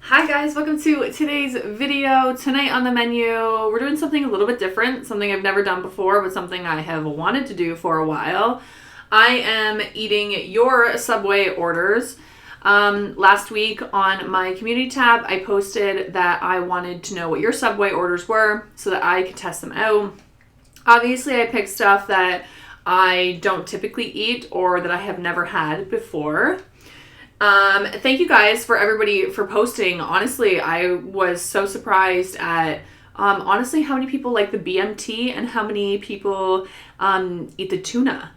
Hi guys, welcome to today's video. Tonight on the menu, we're doing something a little bit different, something I've never done before, but something I have wanted to do for a while. I am eating your Subway orders. Last week on my community tab, I posted that I wanted to know what your Subway orders were so that I could test them out. Obviously, I picked stuff that I don't typically eat or that I have never had before. Thank you guys for everybody for posting. Honestly, I was so surprised at honestly how many people like the BMT and how many people eat the tuna.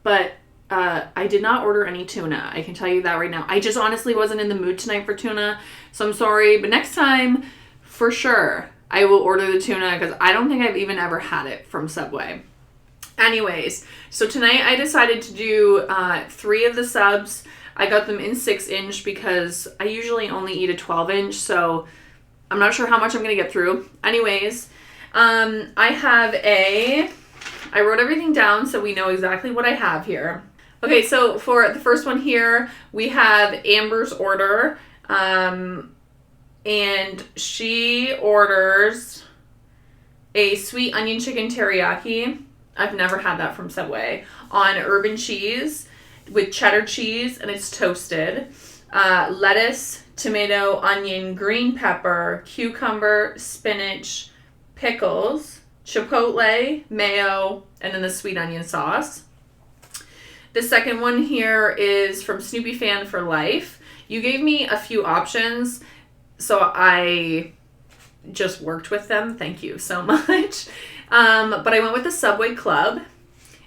But I did not order any tuna. I can tell you that right now. I just honestly wasn't in the mood tonight for tuna, so I'm sorry. But next time, for sure, I will order the tuna because I don't think I've even ever had it from Subway. Anyways, so tonight I decided to do 3 of the subs. I got them in 6-inch because I usually only eat a 12-inch, so I'm not sure how much I'm going to get through. Anyways, I wrote everything down so we know exactly what I have here. Okay, so for the first one here, we have Amber's order, and she orders a sweet onion chicken teriyaki. I've never had that from Subway. On urban cheese with cheddar cheese, and it's toasted. Lettuce, tomato, onion, green pepper, cucumber, spinach, pickles, chipotle, mayo, and then the sweet onion sauce. The second one here is from Snoopy Fan for Life. You gave me a few options, so I just worked with them. Thank you so much. But I went with the Subway Club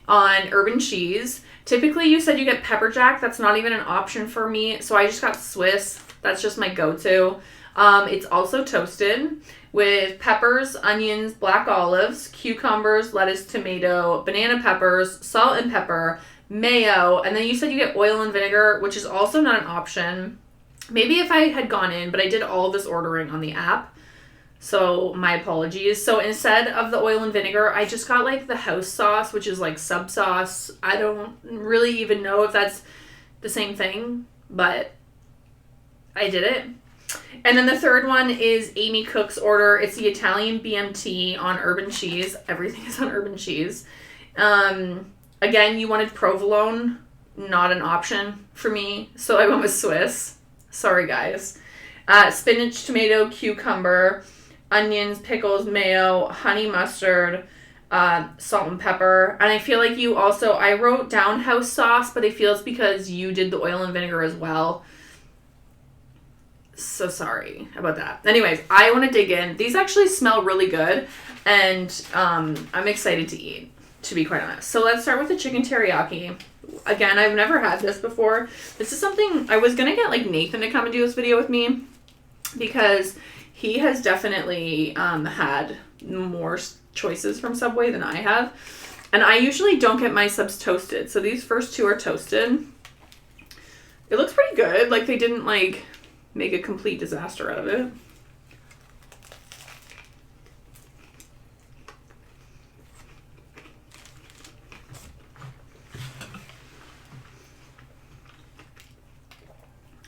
on urban cheese. Typically, you said you get pepper jack. That's not even an option for me, so I just got Swiss. That's just my go-to. It's also toasted with peppers, onions, black olives, cucumbers, lettuce, tomato, banana peppers, salt and pepper, mayo, and then you said you get oil and vinegar, which is also not an option. Maybe if I had gone in, but I did all of this ordering on the app. So my apologies. So instead of the oil and vinegar, I just got like the house sauce, which is like sub sauce. I don't really even know if that's the same thing, but I did it. And then the third one is Amy Cook's order. It's the Italian BMT on urban cheese. Everything is on urban cheese. Again, you wanted provolone, not an option for me, so I went with Swiss. Sorry, guys. Spinach, tomato, cucumber, onions, pickles, mayo, honey mustard, salt and pepper. And I feel like you also, I wrote down house sauce, but I feel it's because you did the oil and vinegar as well. So sorry about that. Anyways, I want to dig in. These actually smell really good, and I'm excited to eat, to be quite honest. So let's start with the chicken teriyaki. Again, I've never had this before. This is something, I was going to get like Nathan to come and do this video with me because he has definitely had more choices from Subway than I have. And I usually don't get my subs toasted. So these first 2 are toasted. It looks pretty good. Like they didn't like make a complete disaster out of it.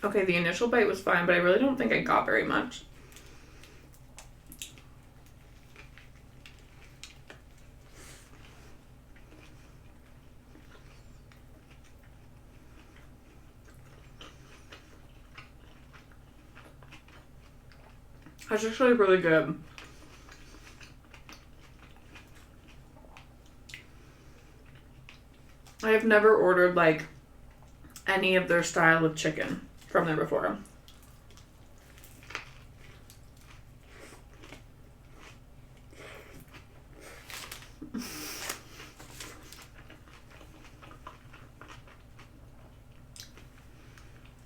Okay, the initial bite was fine, but I really don't think I got very much. That's actually really good. I have never ordered like any of their style of chicken from there before.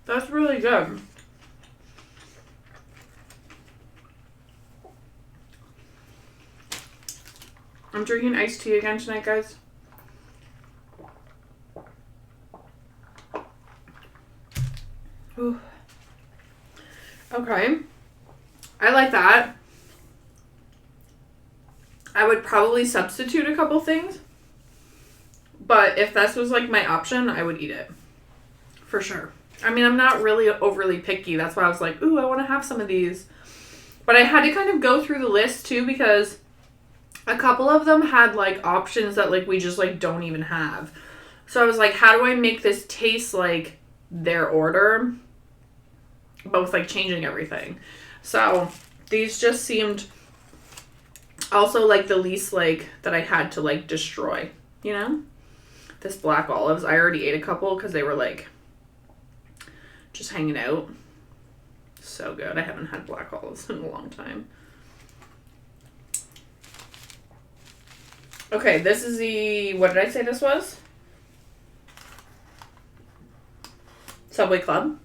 That's really good. I'm drinking iced tea again tonight, guys. Ooh. Okay. I like that. I would probably substitute a couple things, but if this was like my option, I would eat it. For sure. I mean, I'm not really overly picky. That's why I was like, ooh, I want to have some of these. But I had to kind of go through the list too because a couple of them had like options that like we just like don't even have. So I was like, how do I make this taste like their order? But with like changing everything. So these just seemed also like the least like that I had to like destroy, you know? This black olives, I already ate a couple because they were like just hanging out. So good. I haven't had black olives in a long time. Okay, this is the, what did I say this was? Subway Club.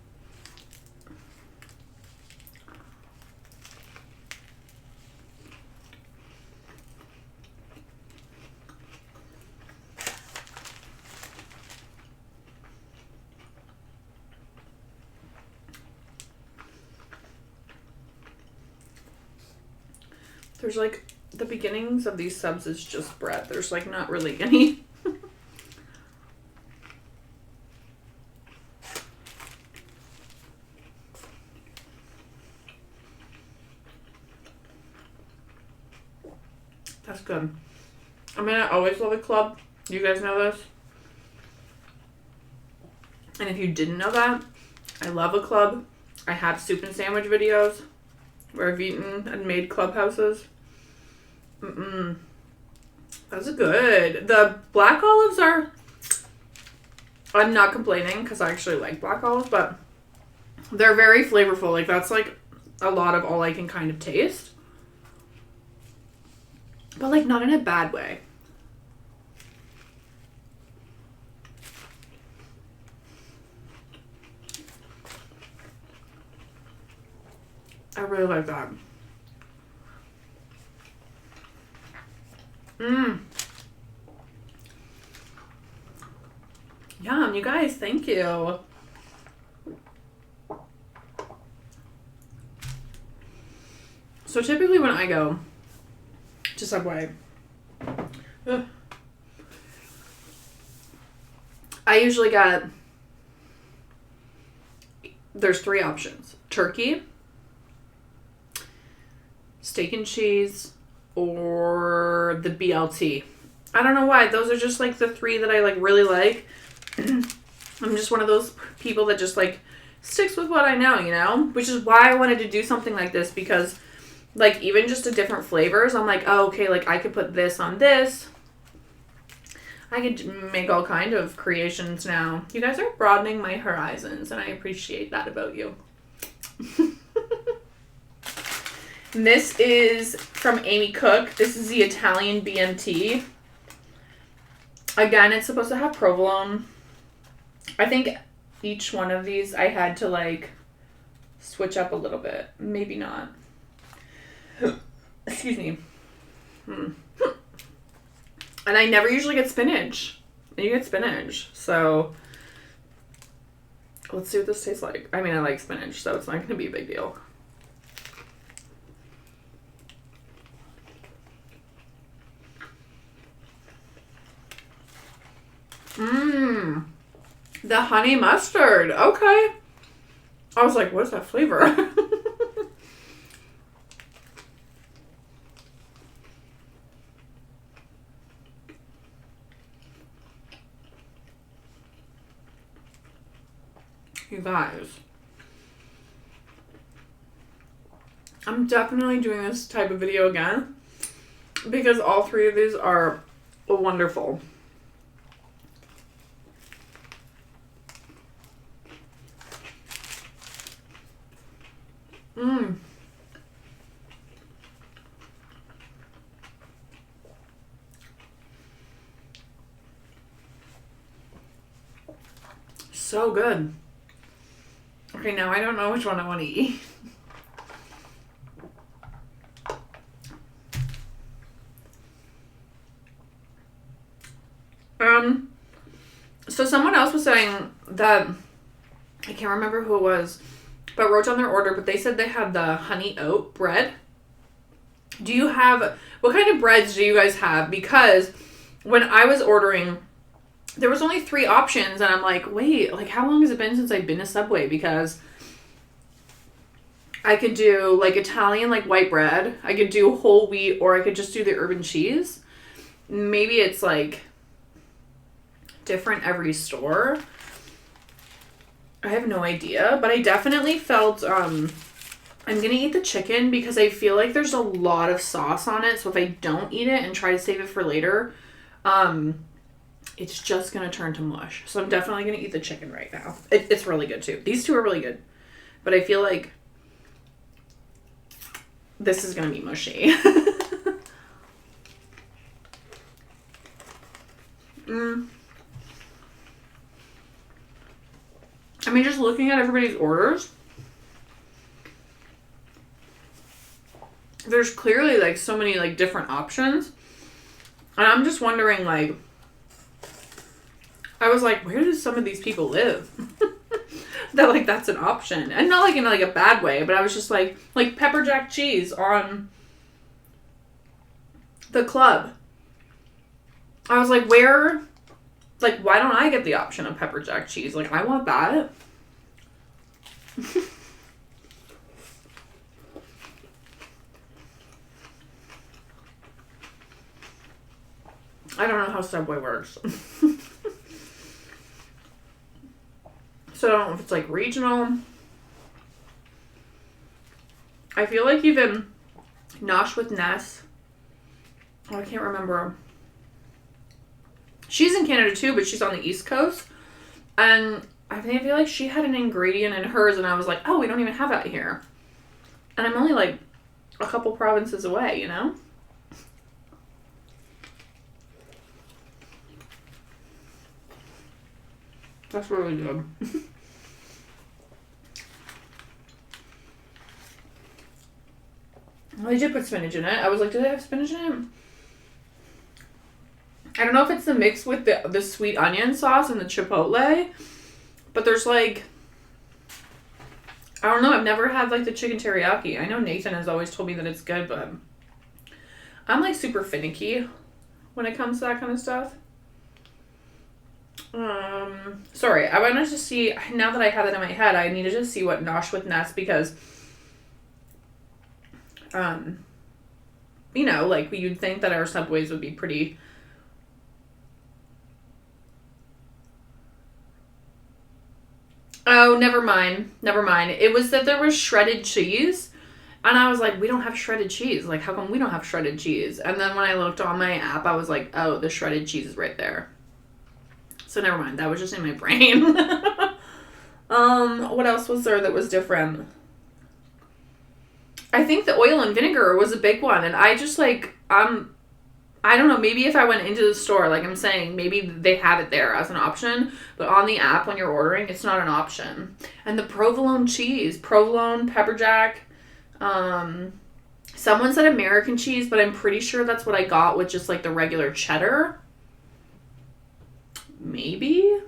There's like, the beginnings of these subs is just bread. There's like not really any. That's good. I mean, I always love a club. You guys know this. And if you didn't know that, I love a club. I have soup and sandwich videos where I've eaten and made clubhouses. That's good. The black olives are, I'm not complaining because I actually like black olives, but they're very flavorful. Like that's like a lot of all I can kind of taste. But like not in a bad way. I really like that. Yum, you guys, thank you. So typically when I go to Subway, I usually get, there's 3 options. Turkey, steak and cheese, or the BLT. I don't know why. Those are just like the 3 that I like really like. I'm just one of those people that just like sticks with what I know, you know? Which is why I wanted to do something like this because like even just the different flavors, I'm like, oh, okay, like I could put this on this. I could make all kind of creations now. You guys are broadening my horizons and I appreciate that about you. This is from Amy Cook. This is the Italian BMT. Again, it's supposed to have provolone. I think each one of these I had to like switch up a little bit. Maybe not. Excuse me. And I never usually get spinach. And you get spinach. So let's see what this tastes like. I mean, I like spinach, so it's not going to be a big deal. The honey mustard. Okay. I was like, what's that flavor? You guys. I'm definitely doing this type of video again because all 3 of these are wonderful. So good. Okay, now I don't know which one I want to eat. So someone else was saying that, I can't remember who it was, but wrote down their order, but they said they had the honey oat bread. Do you have, what kind of breads do you guys have? Because when I was ordering, there was only 3 options, and I'm like, wait, like, how long has it been since I've been to Subway? Because I could do, like, Italian, like, white bread. I could do whole wheat, or I could just do the urban cheese. Maybe it's, like, different every store. I have no idea, but I definitely felt, I'm going to eat the chicken because I feel like there's a lot of sauce on it, so if I don't eat it and try to save it for later, it's just going to turn to mush. So I'm definitely going to eat the chicken right now. It's really good, too. These 2 are really good, but I feel like this is going to be mushy. I mean, just looking at everybody's orders, there's clearly, like, so many, like, different options. And I'm just wondering, like, I was like, where do some of these people live? That, like, that's an option. And not, like, in, like, a bad way, but I was just like pepper jack cheese on the Club. I was like, where, like, why don't I get the option of pepper jack cheese? Like, I want that. I don't know how Subway works. So I don't know if it's, like, regional. I feel like even Nosh with Ness. Oh, I can't remember. She's in Canada too, but she's on the East Coast. And I feel like she had an ingredient in hers, and I was like, oh, we don't even have that here. And I'm only, like, a couple provinces away, you know? That's really good. Well, they did put spinach in it. I was like, do they have spinach in it? I don't know if it's the mix with the sweet onion sauce and the chipotle, but there's, like, I don't know. I've never had, like, the chicken teriyaki. I know Nathan has always told me that it's good, but I'm, like, super finicky when it comes to that kind of stuff. Sorry, I wanted to see, now that I have it in my head, I needed to see what Nosh with Ness, because, you know, like, you'd think that our Subways would be pretty, oh, never mind. It was that there was shredded cheese, and I was like, we don't have shredded cheese. Like, how come we don't have shredded cheese? And then when I looked on my app, I was like, oh, the shredded cheese is right there. So never mind. That was just in my brain. What else was there that was different? I think the oil and vinegar was a big one, and I just, like, I don't know, maybe if I went into the store, like I'm saying, maybe they have it there as an option, but on the app when you're ordering, it's not an option. And the provolone cheese, provolone, pepper jack, someone said American cheese, but I'm pretty sure that's what I got with just, like, the regular cheddar. Maybe.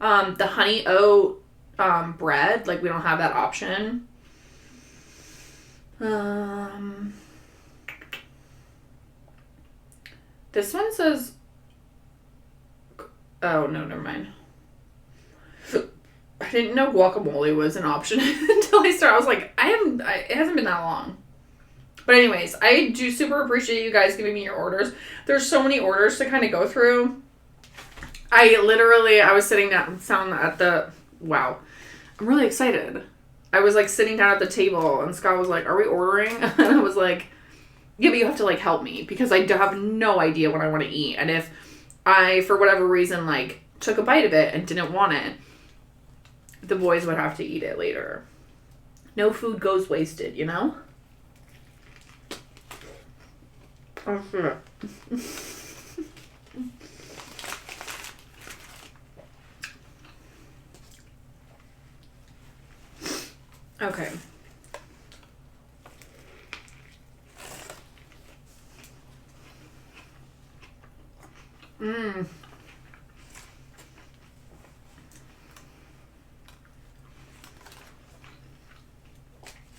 The honey oat bread, like, we don't have that option. This one says, oh, no, never mind. I didn't know guacamole was an option until I started. I was like, it hasn't been that long. But anyways, I do super appreciate you guys giving me your orders. There's so many orders to kind of go through. I was sitting down at the, wow, I'm really excited. I was, like, sitting down at the table, and Scott was like, are we ordering? And I was like, yeah, but you have to, like, help me, because I have no idea what I want to eat. And if I, for whatever reason, like, took a bite of it and didn't want it, the boys would have to eat it later. No food goes wasted, you know? Oh, shit. Okay.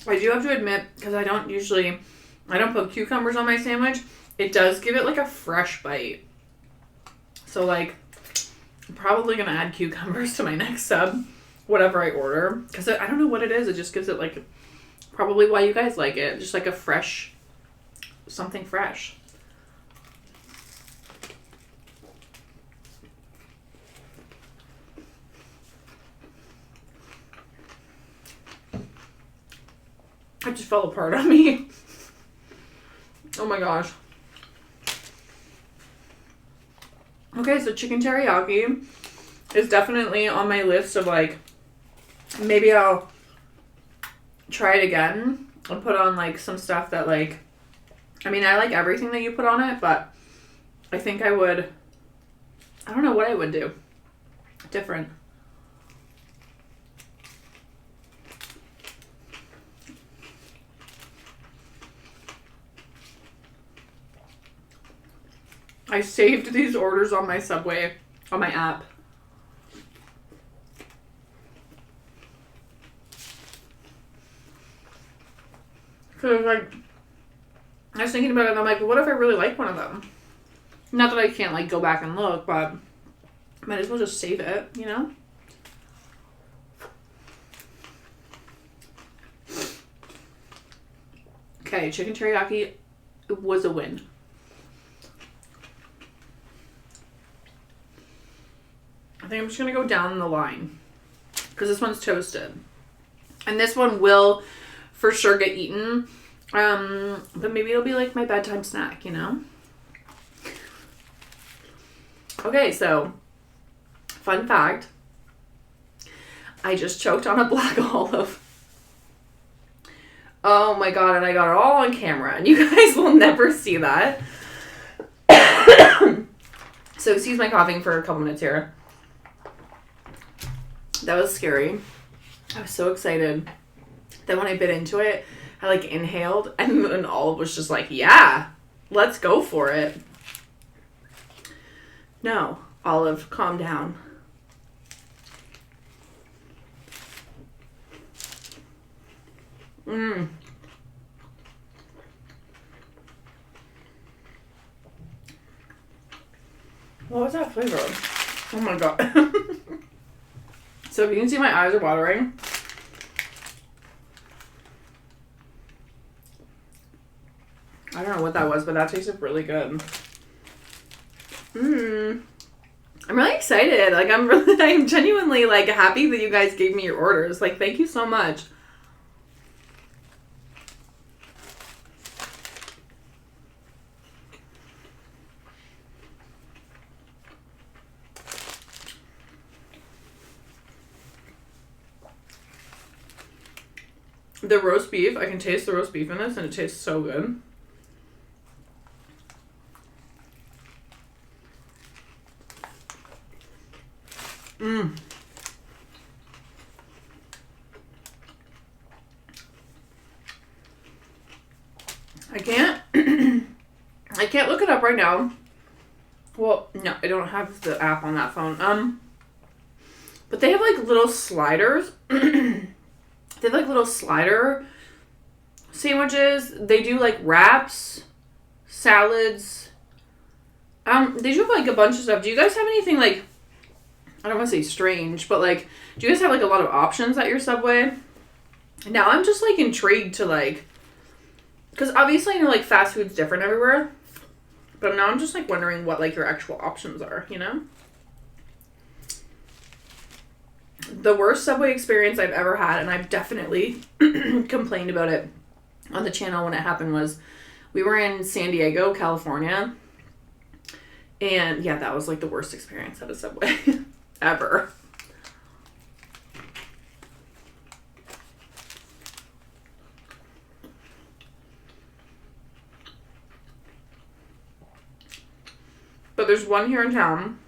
I do have to admit, because I don't put cucumbers on my sandwich, it does give it, like, a fresh bite. So, like, I'm probably going to add cucumbers to my next sub, whatever I order. Because I don't know what it is. It just gives it like, probably why you guys like it. Just like a fresh, something fresh. It just fell apart on me. Oh my gosh. Okay, so chicken teriyaki is definitely on my list of like, maybe I'll try it again and put on like some stuff that like, I mean, I like everything that you put on it, but I think I don't know what I would do different. I saved these orders on my Subway, on my app. Because like, I was thinking about it and I'm like, well, what if I really like one of them? Not that I can't like go back and look, but I might as well just save it, you know? Okay, chicken teriyaki was a win. I think I'm just going to go down the line because this one's toasted. And this one will for sure get eaten. But maybe it'll be like my bedtime snack, you know? Okay, so fun fact. I just choked on a black olive. Oh my god, and I got it all on camera. And you guys will never see that. So excuse my coughing for a couple minutes here. That was scary. I was so excited. Then when I bit into it, I like inhaled and then Olive was just like, yeah, let's go for it. No, Olive, calm down. What was that flavor? Oh my god. So if you can see my eyes are watering. I don't know what that was, but that tasted really good. I'm really excited. Like I'm genuinely like happy that you guys gave me your orders. Like thank you so much. The roast beef, I can taste the roast beef in this and it tastes so good. I can't look it up right now. Well, no, I don't have the app on that phone. But they have like little sliders. They have like little slider sandwiches. They do like wraps, salads. They do have like a bunch of stuff. Do you guys have anything like, I don't want to say strange, but like, do you guys have like a lot of options at your Subway? Now I'm just like intrigued to like, because obviously I know like fast food's different everywhere, but now I'm just like wondering what like your actual options are, you know? The worst Subway experience I've ever had, and I've definitely complained about it on the channel when it happened, was we were in San Diego, California. And yeah, that was like the worst experience at a Subway ever. But there's one here in town.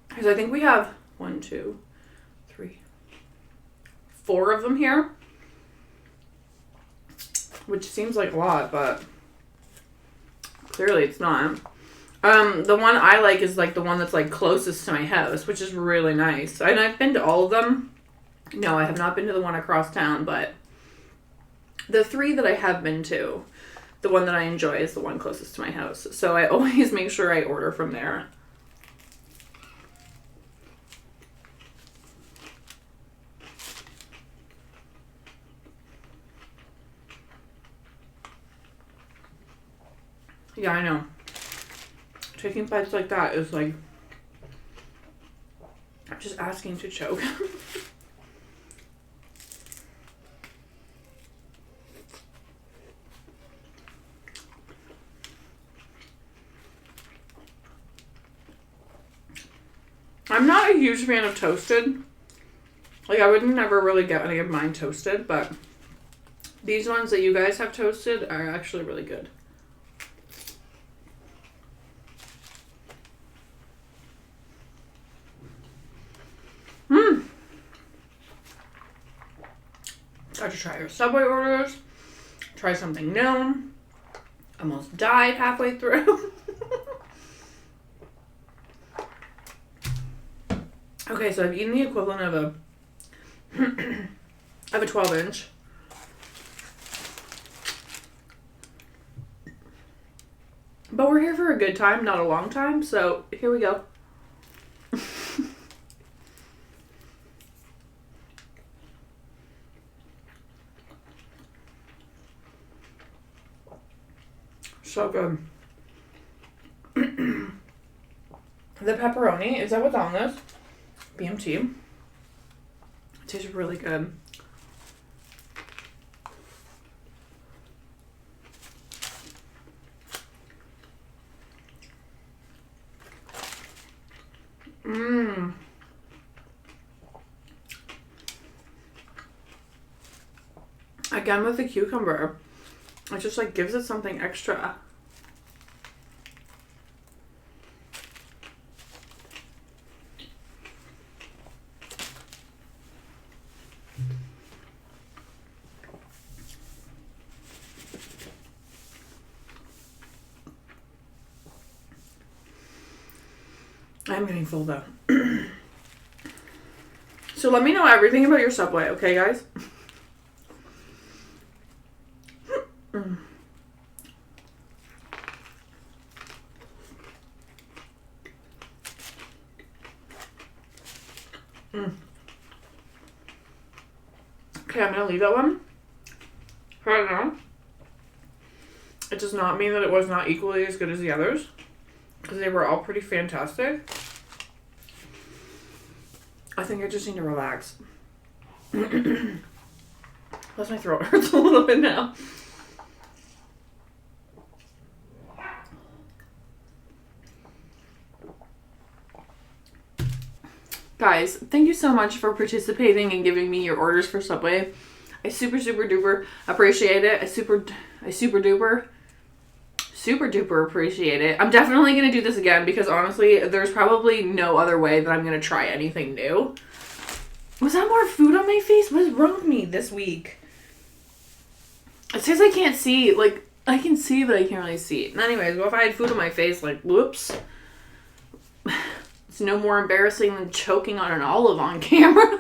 Because I think we have 1, 2, 3, 4 of them here. Which seems like a lot, but clearly it's not. The one I like is like the one that's like closest to my house, which is really nice. And I've been to all of them. No, I have not been to the one across town, but the 3 that I have been to, the one that I enjoy is the one closest to my house. So I always make sure I order from there. Yeah, I know. Taking bites like that is like, I'm just asking to choke. I'm not a huge fan of toasted. Like, I would never really get any of mine toasted, but these ones that you guys have toasted are actually really good. Got to try your Subway orders. Try something new. Almost died halfway through. Okay, so I've eaten the equivalent of a 12-inch. But we're here for a good time, not a long time, so here we go. So good. The pepperoni, is that what's on this? BMT. It tastes really good. Again with the cucumber, it just like gives it something extra. I'm getting full though. So let me know everything about your Subway, okay guys? Okay, I'm gonna leave that one right now. It does not mean that it was not equally as good as the others, because they were all pretty fantastic. I think I just need to relax. Plus my throat hurts a little bit now. Guys, thank you so much for participating and giving me your orders for Subway. I super duper appreciate it. I super duper appreciate it. I'm definitely going to do this again because honestly, there's probably no other way that I'm going to try anything new. Was that more food on my face? What is wrong with me this week? It says I can't see. Like, I can see, but I can't really see. Anyways, well, if I had food on my face, like, whoops. It's no more embarrassing than choking on an olive on camera.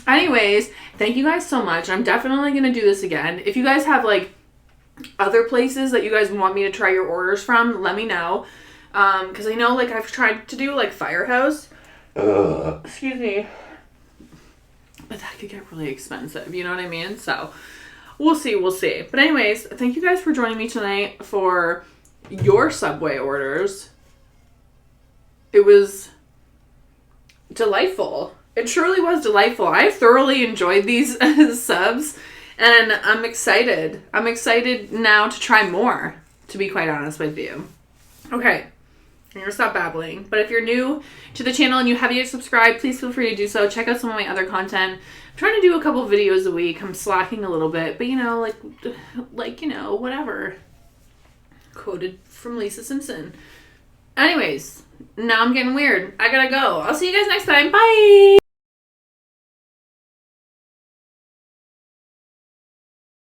Anyways, thank you guys so much. I'm definitely going to do this again. If you guys have, like, other places that you guys want me to try your orders from, let me know. Because I know, like, I've tried to do, like, Firehouse. Excuse me. But that could get really expensive, you know what I mean? So, we'll see. But anyways, thank you guys for joining me tonight for your Subway orders. It was delightful. It truly was delightful. I thoroughly enjoyed these subs, and I'm excited. I'm excited now to try more, to be quite honest with you. Okay, I'm gonna stop babbling. But if you're new to the channel and you haven't yet subscribed, please feel free to do so. Check out some of my other content. I'm trying to do a couple videos a week. I'm slacking a little bit, but you know, like you know, whatever. Quoted from Lisa Simpson. Anyways, now I'm getting weird. I gotta go. I'll see you guys next time. Bye!